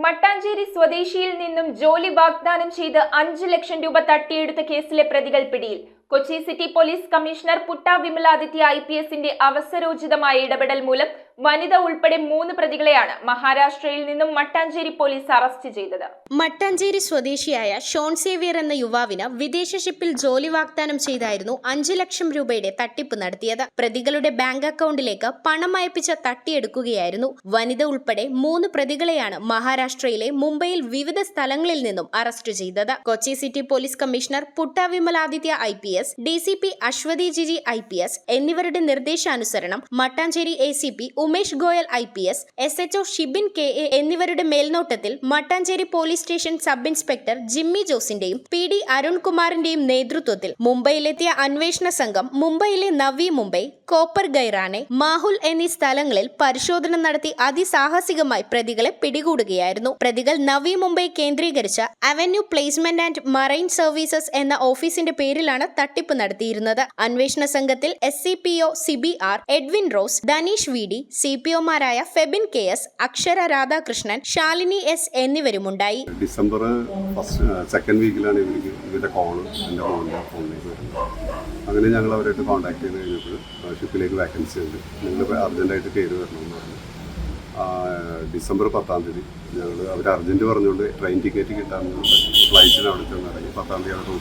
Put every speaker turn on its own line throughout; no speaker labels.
മട്ടാഞ്ചേരി സ്വദേശിയിൽ നിന്നും ജോലി വാഗ്ദാനം ചെയ്ത് 5 ലക്ഷം രൂപ തട്ടിയെടുത്ത കേസിലെ പ്രതികൾ പിടിയിൽ. Kochi city police commissioner Putta Vimaladitya IPSന്റെ അവസരോചിതമായ ഇടപെടൽ മൂലം വനിത ഉൾപ്പെടെ 3 പ്രതികളെയാണ് മഹാരാഷ്ട്രയിൽ നിന്നും മട്ടാഞ്ചേരി പോലീസ് അറസ്റ്റ് ചെയ്തത്.
മട്ടാഞ്ചേരി സ്വദേശിയായ ഷോൺ സേവ്യർ എന്ന യുവാവിന് വിദേശ ഷിപ്പിൽ ജോലി വാഗ്ദാനം ചെയ്തായിരുന്നു 5 ലക്ഷം രൂപയുടെ തട്ടിപ്പ് നടത്തിയത്. പ്രതികളുടെ ബാങ്ക് അക്കൗണ്ടിലേക്ക് പണം അയപ്പിച്ച് തട്ടിയെടുക്കുകയായിരുന്നു. വനിത ഉൾപ്പെടെ 3 പ്രതികളെയാണ് മഹാരാഷ്ട്രയിലെ മുംബൈയിൽ വിവിധ സ്ഥലങ്ങളിൽ നിന്നും അറസ്റ്റ് ചെയ്തത്. Kochi city police commissioner Putta Vimaladitya IPS, DCP Aswathy Jiji IPS എന്നിവരുടെ നിർദ്ദേശാനുസരണം Mattancherry ACP Umesh Goyal IPS, SHO Shibin KA എന്നിവരുടെ മേൽനോട്ടത്തിൽ Mattancherry police station sub inspector Jimmy ജോസിന്റെയും PD അരുൺകുമാറിന്റെയും നേതൃത്വത്തിൽ മുംബൈയിലെത്തിയ അന്വേഷണ സംഘം മുംബൈയിലെ നവി മുംബൈ, കോപ്പർ ഗൈറാനെ, മാഹുൽ എന്നീ സ്ഥലങ്ങളിൽ പരിശോധന നടത്തി അതിസാഹസികമായി പ്രതികളെ പിടികൂടുകയായിരുന്നു. പ്രതികൾ നവി മുംബൈ കേന്ദ്രീകരിച്ച avenue placement and marine services എന്ന ഓഫീസിന്റെ പേരിലാണ് തട്ടിപ്പ് നടത്തിയിരുന്നത്. അന്വേഷണ സംഘത്തിൽ SCPO CBR, Edwin Rose, Danish VD, CPOമാരായ ഫെബിൻ KS, അക്ഷര രാധാകൃഷ്ണൻ, ശാലിനി S എന്നിവരുമുണ്ടായി.
ഡിസംബർ സെക്കൻഡ് വീക്കിലാണ് ഇവരുടെ കോള് എൻ്റെ മോൻ്റെ ഫോണിലേക്ക് വരുന്നത്. അങ്ങനെ ഞങ്ങൾ അവരായിട്ട് കോൺടാക്ട് ചെയ്ത് കഴിഞ്ഞപ്പോൾ ഷിപ്പിലേക്ക് വാക്കൻസി ഉണ്ട്, നിങ്ങൾ അർജൻറ്റായിട്ട് കയറി വരണമെന്ന് പറഞ്ഞു. ഡിസംബർ 10-ാം തീയതി ഞങ്ങൾ അവർ അർജൻറ്റ് പറഞ്ഞുകൊണ്ട് ട്രെയിൻ ടിക്കറ്റ് കിട്ടാമെന്ന് ഫ്ലൈറ്റിന് അവിടെ ചെന്ന് ഇറങ്ങി. 10-ാം തീയതി അവിടെ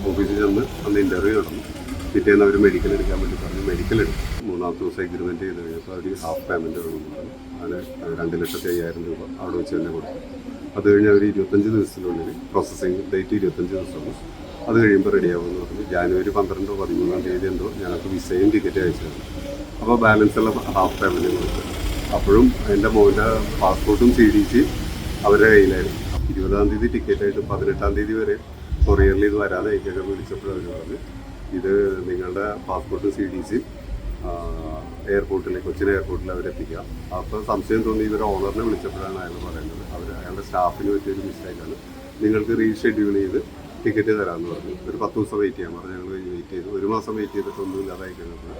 ഓഫീസിൽ ചെന്ന് അന്ന് ഇൻ്റർവ്യൂ നടന്നു. പിറ്റേന്ന് അവർ മെഡിക്കൽ എടുക്കാൻ വേണ്ടി പറഞ്ഞു. മെഡിക്കൽ എടുത്തു. 3-ാമത്തെ ദിവസം എഗ്രിമെൻറ്റ് ചെയ്ത് കഴിഞ്ഞപ്പോൾ അവർ ഹാഫ് പേയ്മെൻറ്റ് വേണമെന്ന് പറഞ്ഞു. അങ്ങനെ 2,50,000 രൂപ അവിടെ വെച്ച് തന്നെ കൊടുത്തു. അത് കഴിഞ്ഞ് അവർ 25 ദിവസത്തിനുള്ളിൽ പ്രോസസ്സിങ് ഡേറ്റ് 25 ദിവസമാണ്, അത് കഴിയുമ്പോൾ റെഡിയാവുമെന്ന് പറഞ്ഞു. ജനുവരി 12-ഓ 13-ാം തീയതി എന്തോ ഞങ്ങൾക്ക് വിസയും ടിക്കറ്റ് അയച്ചു തന്നു. അപ്പോൾ ബാലൻസുള്ള ഹാഫ് പേയ്മെൻറ്റ് കൊടുത്തു. അപ്പോഴും എൻ്റെ മോൻ്റെ പാസ്പോർട്ടും CDC അവരുടെ കയ്യിലായിരുന്നു. 20-ാം തീയതി ടിക്കറ്റായിട്ട് 18-ാം തീയതി വരെ കൊറിയറിൽ ഇത് വരാതെ അയക്കൊക്കെ വിളിച്ചപ്പോൾ അവർ പറഞ്ഞു, ഇത് നിങ്ങളുടെ പാസ്പോർട്ടും CDC എയർപോർട്ടിൽ, കൊച്ചിൻ എയർപോർട്ടിൽ അവരെത്തിക്കാം. അപ്പോൾ സംശയം തോന്നി ഇവരുടെ ഓണറിനെ വിളിച്ചപ്പോഴാണ് അയാൾ പറയുന്നത് അയാളുടെ സ്റ്റാഫിന് പറ്റിയൊരു മിസ്റ്റേക്കാണ്, നിങ്ങൾക്ക് റീഷെഡ്യൂൾ ചെയ്ത് ടിക്കറ്റ് തരാമെന്ന് പറഞ്ഞു. ഒരു 10 ദിവസം വെയിറ്റ് ചെയ്യാൻ പറഞ്ഞു. ഞങ്ങൾ വെയിറ്റ് ചെയ്തു. 1 മാസം വെയിറ്റ് ചെയ്തിട്ടൊന്നും ഇല്ലാതായി കഴിഞ്ഞപ്പോൾ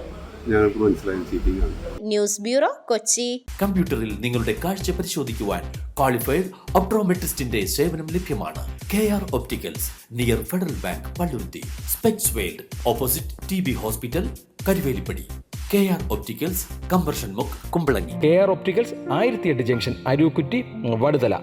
ഞങ്ങൾക്ക് മനസ്സിലായി ചീറ്റിംഗ് ആണ്.
News bureau, Kochi.
കമ്പ്യൂട്ടറിൽ നിങ്ങളുടെ കാഴ്ച പരിശോധിക്കുവാൻ ക്വാളിഫൈഡ് ഒപ്ട്രോമെട്രിസ്റ്റിന്റെ സേവനം ലഭ്യമാണ്. KR opticals, near federal bank, Palluruthy. Specs world, opposite TB hospital, Karuvelippady. KR opticals, കമ്പർഷൻ മുക്ക്, Kumbalangi.
KR opticals 1008 junction, Arookutty, Vaduthala.